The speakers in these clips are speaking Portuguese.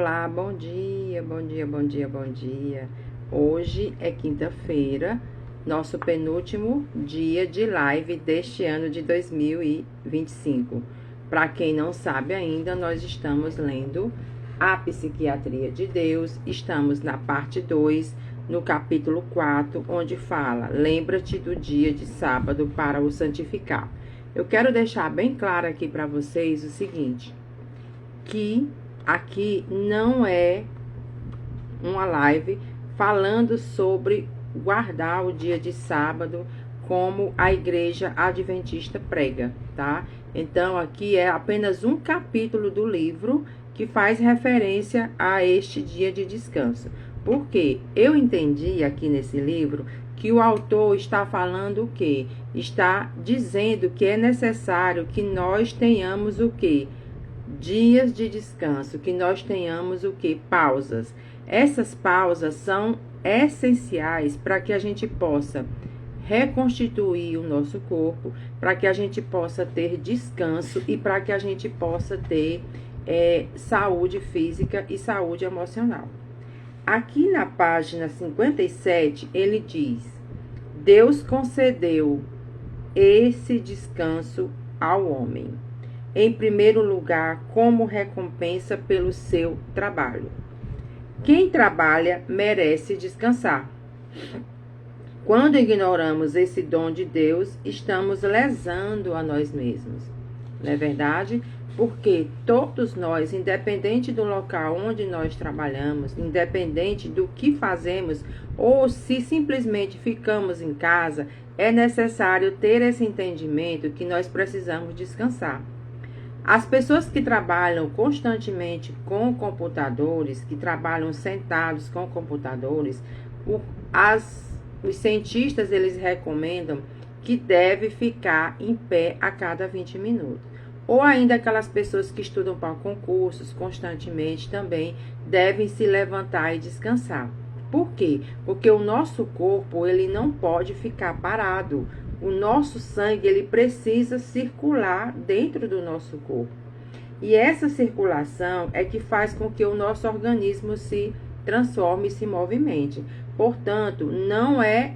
Olá, bom dia, bom dia, bom dia, bom dia. Hoje é quinta-feira, nosso penúltimo dia de live deste ano de 2025. Para quem não sabe ainda, nós estamos lendo A Psiquiatria de Deus, estamos na parte 2, no capítulo 4, onde fala: lembra-te do dia de sábado para o santificar. Eu quero deixar bem claro aqui para vocês o seguinte, que aqui não é uma live falando sobre guardar o dia de sábado como a igreja adventista prega, tá? Então, aqui é apenas um capítulo do livro que faz referência a este dia de descanso. Porque eu entendi aqui nesse livro que o autor está falando o quê? Está dizendo que é necessário que nós tenhamos o quê? Dias de descanso, que nós tenhamos o que? Pausas. Essas pausas são essenciais para que a gente possa reconstituir o nosso corpo, para que a gente possa ter descanso e para que a gente possa ter saúde física e saúde emocional. Aqui na página 57, ele diz: Deus concedeu esse descanso ao homem, em primeiro lugar, como recompensa pelo seu trabalho. Quem trabalha merece descansar. Quando ignoramos esse dom de Deus, estamos lesando a nós mesmos. Não é verdade? Porque todos nós, independente do local onde nós trabalhamos, independente do que fazemos, ou se simplesmente ficamos em casa, é necessário ter esse entendimento que nós precisamos descansar. As pessoas que trabalham constantemente com computadores, que trabalham sentados com computadores, os cientistas eles recomendam que deve ficar em pé a cada 20 minutos. Ou ainda aquelas pessoas que estudam para concursos constantemente também devem se levantar e descansar. Por quê? Porque o nosso corpo ele não pode ficar parado. O nosso sangue ele precisa circular dentro do nosso corpo. E essa circulação é que faz com que o nosso organismo se transforme e se movimente. Portanto, não é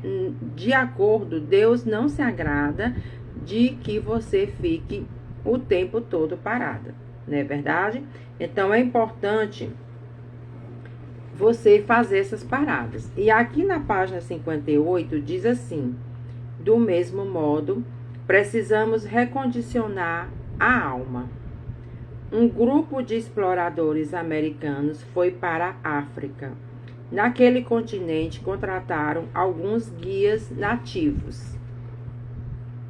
de acordo, Deus não se agrada de que você fique o tempo todo parada, não é verdade? Então, é importante você fazer essas paradas. E aqui na página 58 diz assim: do mesmo modo, precisamos recondicionar a alma. Um grupo de exploradores americanos foi para a África. Naquele continente, contrataram alguns guias nativos.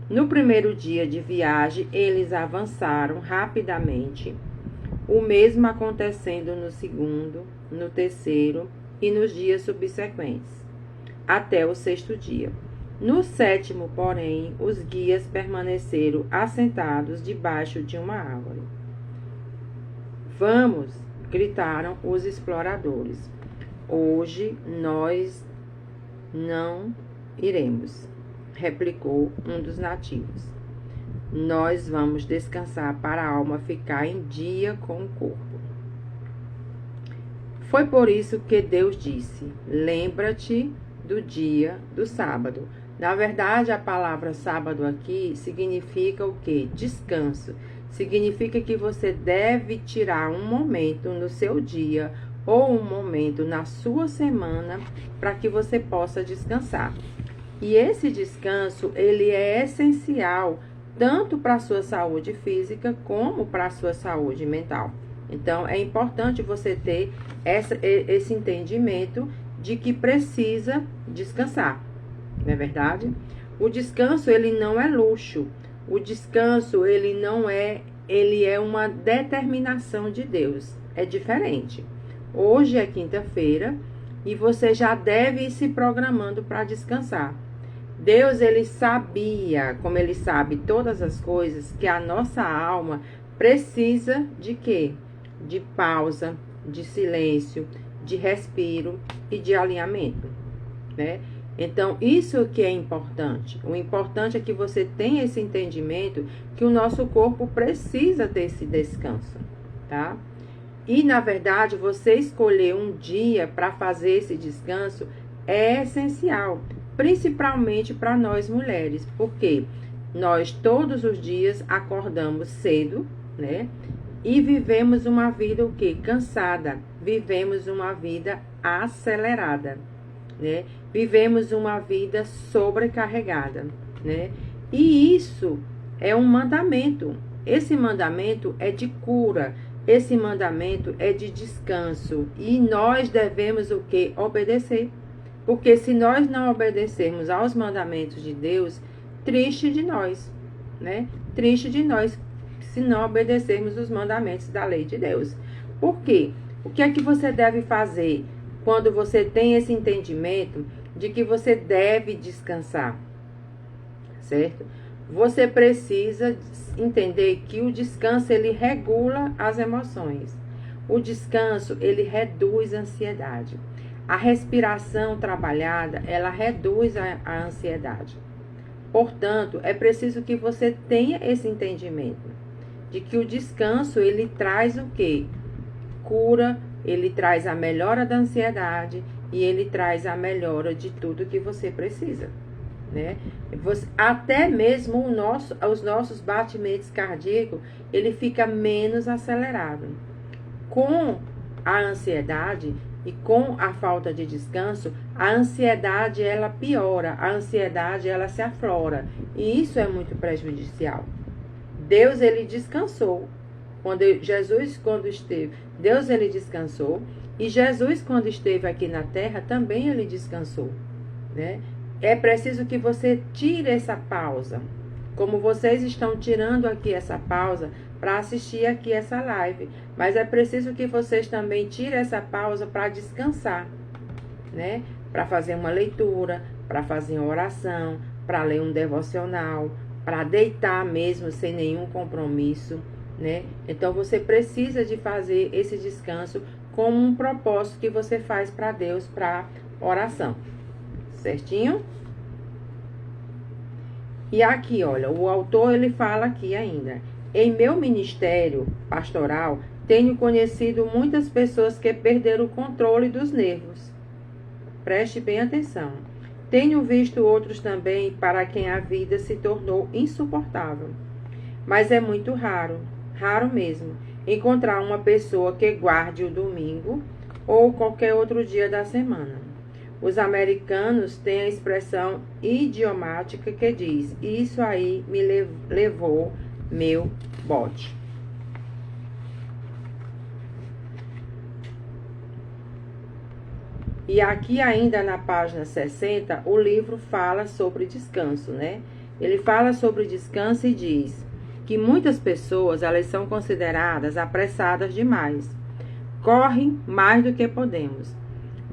No primeiro dia de viagem, eles avançaram rapidamente, o mesmo acontecendo no segundo, no terceiro e nos dias subsequentes, até o sexto dia. No sétimo, porém, os guias permaneceram assentados debaixo de uma árvore. Vamos, gritaram os exploradores. Hoje nós não iremos, replicou um dos nativos. Nós vamos descansar para a alma ficar em dia com o corpo. Foi por isso que Deus disse: lembra-te do dia do sábado. Na verdade, a palavra sábado aqui significa o quê? Descanso. Significa que você deve tirar um momento no seu dia ou um momento na sua semana para que você possa descansar. E esse descanso, ele é essencial tanto para a sua saúde física como para a sua saúde mental. Então, é importante você ter esse entendimento de que precisa descansar. Não é verdade? O descanso, ele não é luxo. O descanso, ele é uma determinação de Deus. É diferente. Hoje é quinta-feira e você já deve ir se programando para descansar. Deus, ele sabia, como ele sabe todas as coisas, que a nossa alma precisa de quê? De pausa, de silêncio, de respiro e de alinhamento, né? Então, isso que é importante. O importante é que você tenha esse entendimento que o nosso corpo precisa desse descanso, tá? E, na verdade, você escolher um dia para fazer esse descanso é essencial, principalmente para nós mulheres, porque nós todos os dias acordamos cedo, né? E vivemos uma vida o quê? Cansada. Vivemos uma vida acelerada, né? Vivemos uma vida sobrecarregada, né? E isso é um mandamento. Esse mandamento é de cura. Esse mandamento é de descanso. E nós devemos o quê? Obedecer. Porque se nós não obedecermos aos mandamentos de Deus, triste de nós, né? Triste de nós se não obedecermos os mandamentos da lei de Deus. Por quê? O que é que você deve fazer quando você tem esse entendimento de que você deve descansar? Certo? Você precisa entender que o descanso, ele regula as emoções. O descanso, ele reduz a ansiedade. A respiração trabalhada, ela reduz a ansiedade. Portanto, é preciso que você tenha esse entendimento de que o descanso, ele traz o quê? Cura, ele traz a melhora da ansiedade e ele traz a melhora de tudo que você precisa, né? Até mesmo os nossos batimentos cardíacos, ele fica menos acelerado. Com a ansiedade e com a falta de descanso, a ansiedade, ela piora, a ansiedade, ela se aflora, e isso é muito prejudicial. Deus, ele descansou. Deus, ele descansou. E Jesus, quando esteve aqui na terra, também ele descansou, né? É preciso que você tire essa pausa. Como vocês estão tirando aqui essa pausa para assistir aqui essa live. Mas é preciso que vocês também tirem essa pausa para descansar, né? Para fazer uma leitura, para fazer uma oração, para ler um devocional, para deitar mesmo sem nenhum compromisso, né? Então você precisa de fazer esse descanso como um propósito que você faz para Deus, para oração. Certinho? E aqui, olha, o autor, ele fala aqui ainda: em meu ministério pastoral, tenho conhecido muitas pessoas que perderam o controle dos nervos. Preste bem atenção. Tenho visto outros também para quem a vida se tornou insuportável. Mas é muito raro, raro mesmo, encontrar uma pessoa que guarde o domingo ou qualquer outro dia da semana. Os americanos têm a expressão idiomática que diz: isso aí me levou meu bote. E aqui ainda na página 60, o livro fala sobre descanso, né? Ele fala sobre descanso e diz que muitas pessoas, elas são consideradas apressadas demais. Correm mais do que podemos.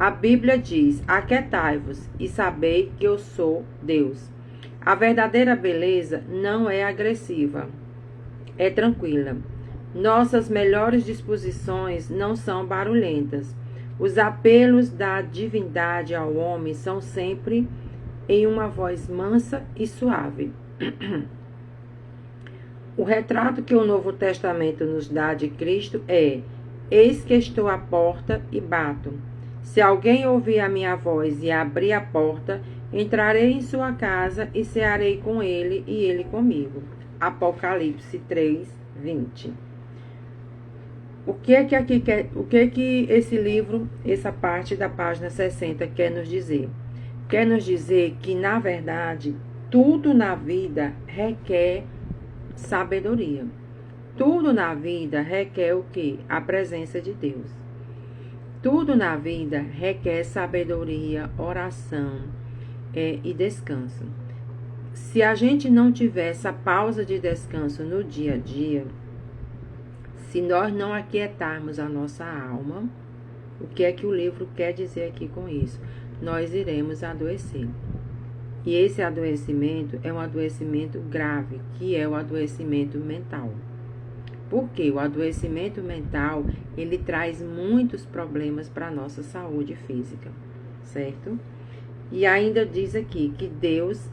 A Bíblia diz: aquietai-vos e sabei que eu sou Deus. A verdadeira beleza não é agressiva, é tranquila. Nossas melhores disposições não são barulhentas. Os apelos da divindade ao homem são sempre em uma voz mansa e suave. O retrato que o Novo Testamento nos dá de Cristo é: eis que estou à porta e bato. Se alguém ouvir a minha voz e abrir a porta, entrarei em sua casa e cearei com ele e ele comigo. Apocalipse 3:20. O que esse livro, essa parte da página 60 quer nos dizer? Quer nos dizer que, na verdade, tudo na vida requer sabedoria. Tudo na vida requer o quê? A presença de Deus. Tudo na vida requer sabedoria, oração e descanso. Se a gente não tiver essa pausa de descanso no dia a dia, se nós não aquietarmos a nossa alma, o que é que o livro quer dizer aqui com isso? Nós iremos adoecer. E esse adoecimento é um adoecimento grave, que é o adoecimento mental. Por quê? O adoecimento mental, ele traz muitos problemas para a nossa saúde física, certo? E ainda diz aqui que Deus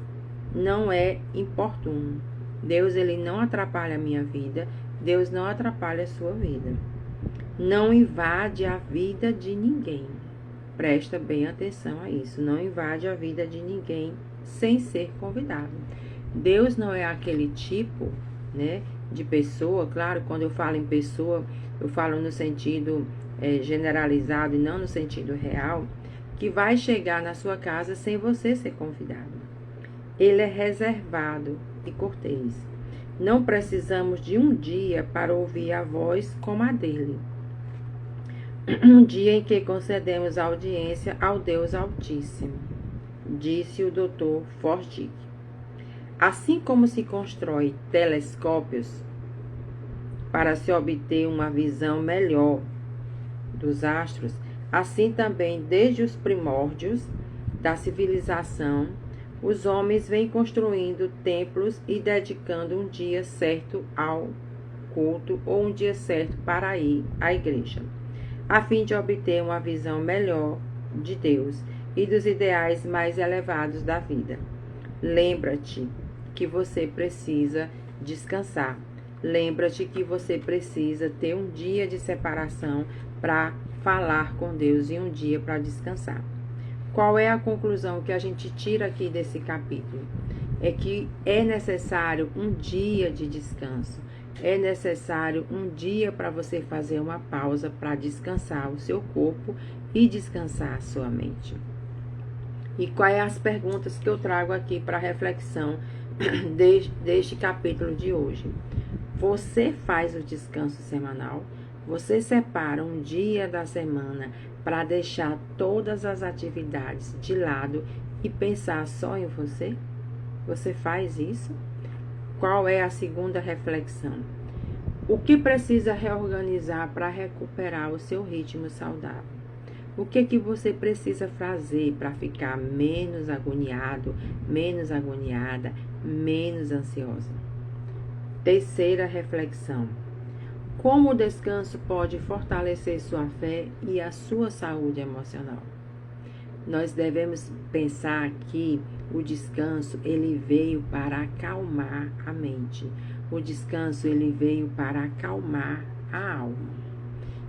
não é importuno. Deus, ele não atrapalha a minha vida. Deus não atrapalha a sua vida. Não invade a vida de ninguém. Presta bem atenção a isso. Não invade a vida de ninguém sem ser convidado. Deus não é aquele tipo, né, de pessoa. Claro, quando eu falo em pessoa, eu falo no sentido generalizado e não no sentido real, que vai chegar na sua casa sem você ser convidado. Ele é reservado e cortês. Não precisamos de um dia para ouvir a voz como a dele. Um dia em que concedemos audiência ao Deus Altíssimo, disse o Dr. Fordick. Assim como se constrói telescópios para se obter uma visão melhor dos astros, assim também, desde os primórdios da civilização, os homens vêm construindo templos e dedicando um dia certo ao culto ou um dia certo para ir à igreja, a fim de obter uma visão melhor de Deus e dos ideais mais elevados da vida. Lembra-te que você precisa descansar. Lembra-te que você precisa ter um dia de separação para falar com Deus e um dia para descansar. Qual é a conclusão que a gente tira aqui desse capítulo? É que é necessário um dia de descanso. É necessário um dia para você fazer uma pausa para descansar o seu corpo e descansar a sua mente. E quais as perguntas que eu trago aqui para reflexão deste capítulo de hoje? Você faz o descanso semanal? Você separa um dia da semana para deixar todas as atividades de lado e pensar só em você? Você faz isso? Qual é a segunda reflexão? O que precisa reorganizar para recuperar o seu ritmo saudável? O que você precisa fazer para ficar menos agoniado, menos agoniada, menos ansiosa? Terceira reflexão. Como o descanso pode fortalecer sua fé e a sua saúde emocional? Nós devemos pensar que o descanso, ele veio para acalmar a mente. O descanso, ele veio para acalmar a alma.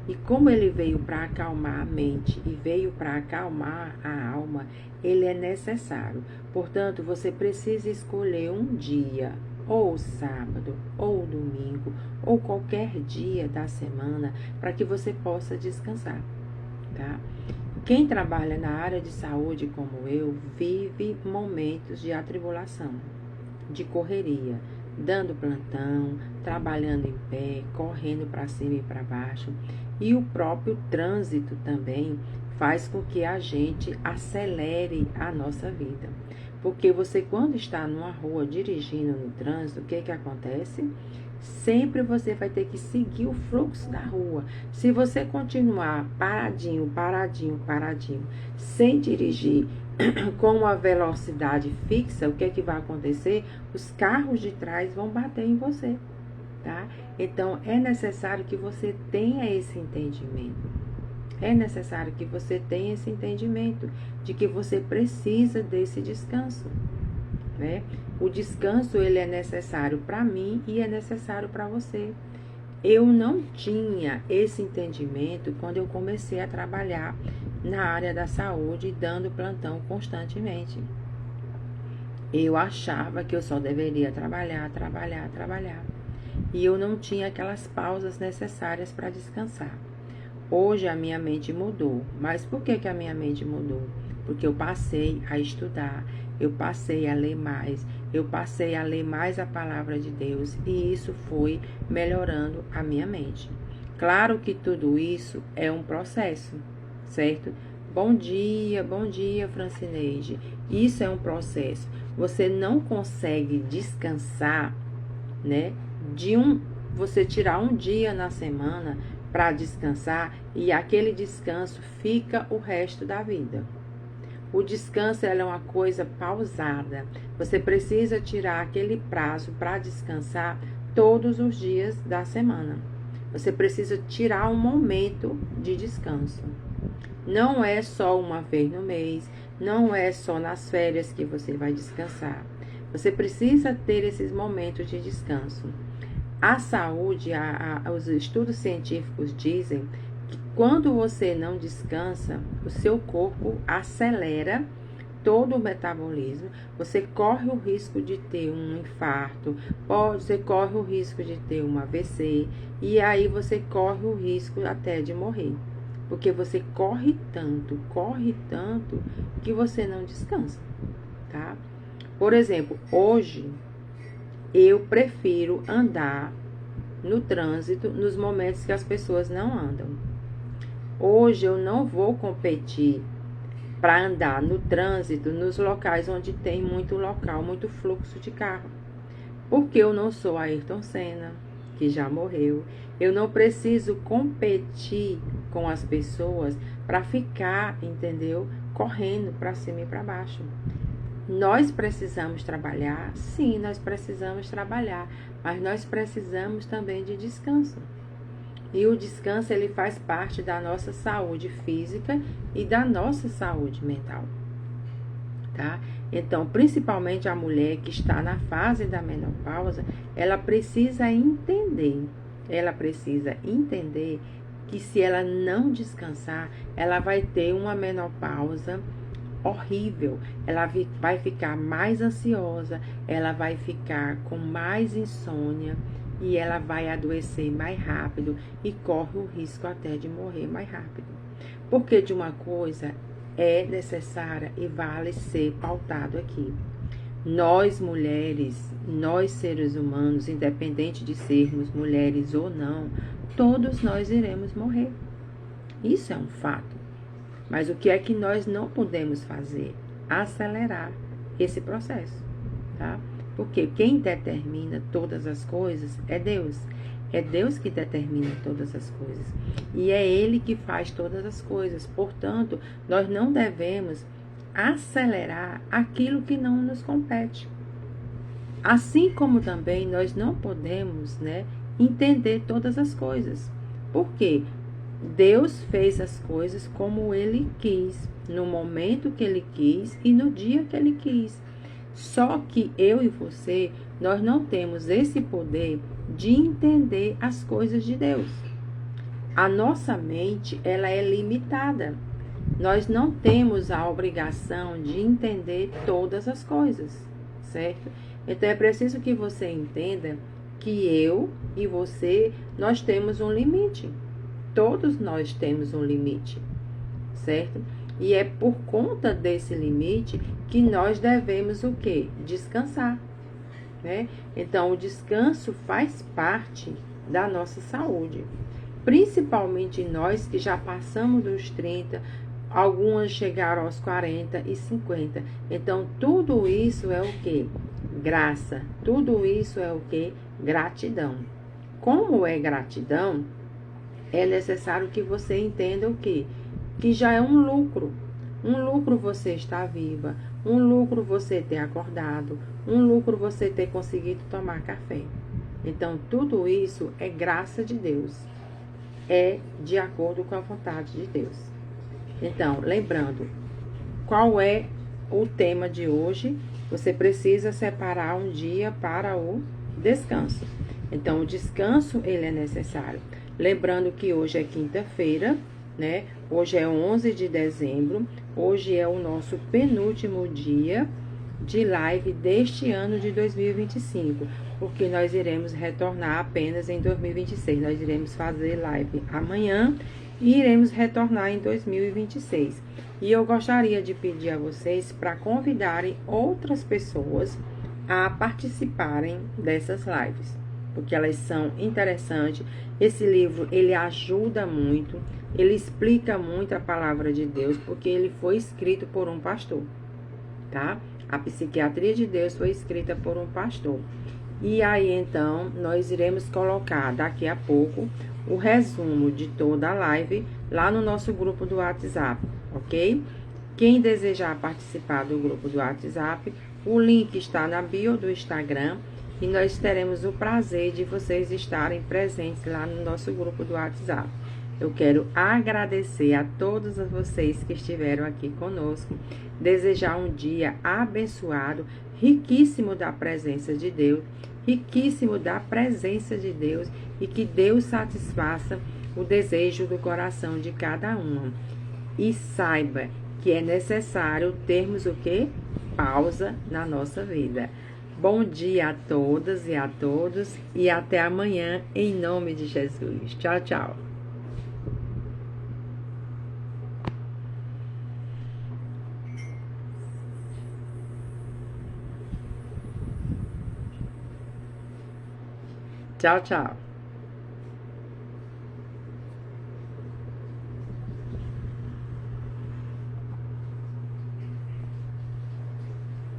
E como ele veio para acalmar a mente e veio para acalmar a alma, ele é necessário. Portanto, você precisa escolher um dia, ou sábado, ou domingo, ou qualquer dia da semana, para que você possa descansar, tá? Quem trabalha na área de saúde como eu, vive momentos de atribulação, de correria, dando plantão, trabalhando em pé, correndo para cima e para baixo. E o próprio trânsito também faz com que a gente acelere a nossa vida. Porque você, quando está numa rua dirigindo no trânsito, o que acontece? Sempre você vai ter que seguir o fluxo da rua. Se você continuar paradinho, sem dirigir com uma velocidade fixa, o que vai acontecer? Os carros de trás vão bater em você, tá? Então, é necessário que você tenha esse entendimento. É necessário que você tenha esse entendimento de que você precisa desse descanso, né? O descanso, ele é necessário para mim e é necessário para você. Eu não tinha esse entendimento quando eu comecei a trabalhar na área da saúde, dando plantão constantemente. Eu achava que eu só deveria trabalhar. E eu não tinha aquelas pausas necessárias para descansar. Hoje a minha mente mudou. Mas por que a minha mente mudou? Porque eu passei a estudar, eu passei a ler mais, a palavra de Deus, e isso foi melhorando a minha mente. Claro que tudo isso é um processo, certo? Bom dia, Francineide. Isso é um processo. Você não consegue descansar, né? Você tirar um dia na semana para descansar e aquele descanso fica o resto da vida. O descanso é uma coisa pausada. Você precisa tirar aquele prazo para descansar todos os dias da semana. Você precisa tirar um momento de descanso. Não é só uma vez no mês, não é só nas férias que você vai descansar. Você precisa ter esses momentos de descanso. A saúde, os estudos científicos dizem que quando você não descansa, o seu corpo acelera todo o metabolismo, você corre o risco de ter um infarto, você corre o risco de ter um AVC, e aí você corre o risco até de morrer. Porque você corre tanto, que você não descansa, tá? Por exemplo, hoje eu prefiro andar no trânsito nos momentos que as pessoas não andam. Hoje eu não vou competir para andar no trânsito nos locais onde tem muito fluxo de carro. Porque eu não sou Ayrton Senna, que já morreu. Eu não preciso competir com as pessoas para ficar, entendeu? Correndo para cima e para baixo. Nós precisamos trabalhar? Sim, nós precisamos trabalhar, mas nós precisamos também de descanso. E o descanso, ele faz parte da nossa saúde física e da nossa saúde mental, tá? Então, principalmente a mulher que está na fase da menopausa, ela precisa entender que se ela não descansar, ela vai ter uma menopausa horrível, ela vai ficar mais ansiosa, ela vai ficar com mais insônia, e ela vai adoecer mais rápido e corre o risco até de morrer mais rápido. Porque de uma coisa é necessária e vale ser pautado aqui. Nós mulheres, nós seres humanos, independente de sermos mulheres ou não, todos nós iremos morrer. Isso é um fato. Mas o que é que nós não podemos fazer? Acelerar esse processo, tá? Porque quem determina todas as coisas é Deus. É Deus que determina todas as coisas. E é Ele que faz todas as coisas. Portanto, nós não devemos acelerar aquilo que não nos compete. Assim como também nós não podemos, entender todas as coisas. Por quê? Deus fez as coisas como Ele quis, no momento que Ele quis e no dia que Ele quis. Só que eu e você, nós não temos esse poder de entender as coisas de Deus. A nossa mente, ela é limitada. Nós não temos a obrigação de entender todas as coisas, certo? Então, é preciso que você entenda que eu e você, nós temos um limite. Todos nós temos um limite, certo? E é por conta desse limite que nós devemos o quê? Descansar, né? Então, o descanso faz parte da nossa saúde. Principalmente nós que já passamos dos 30, algumas chegaram aos 40 e 50. Então, tudo isso é o quê? Graça. Tudo isso é o quê? Gratidão. Como é gratidão, é necessário que você entenda o quê? Que já é um lucro. Um lucro você estar viva, um lucro você ter acordado, um lucro você ter conseguido tomar café. Então, tudo isso é graça de Deus. É de acordo com a vontade de Deus. Então, lembrando, qual é o tema de hoje? Você precisa separar um dia para o descanso. Então, o descanso, ele é necessário. Lembrando que hoje é quinta-feira, né? Hoje é 11 de dezembro, hoje é o nosso penúltimo dia de live deste ano de 2025, porque nós iremos retornar apenas em 2026, nós iremos fazer live amanhã e iremos retornar em 2026. E eu gostaria de pedir a vocês para convidarem outras pessoas a participarem dessas lives, porque elas são interessantes. Esse livro, ele ajuda muito, ele explica muito a palavra de Deus, porque ele foi escrito por um pastor, tá? A Psiquiatria de Deus foi escrita por um pastor. E aí, então, nós iremos colocar daqui a pouco o resumo de toda a live lá no nosso grupo do WhatsApp, ok? Quem desejar participar do grupo do WhatsApp, o link está na bio do Instagram. E nós teremos o prazer de vocês estarem presentes lá no nosso grupo do WhatsApp. Eu quero agradecer a todos vocês que estiveram aqui conosco, desejar um dia abençoado, riquíssimo da presença de Deus riquíssimo da presença de Deus e que Deus satisfaça o desejo do coração de cada uma. E saiba que é necessário termos o quê? Pausa na nossa vida. Bom dia a todas e a todos e até amanhã em nome de Jesus. Tchau, tchau. Tchau, tchau.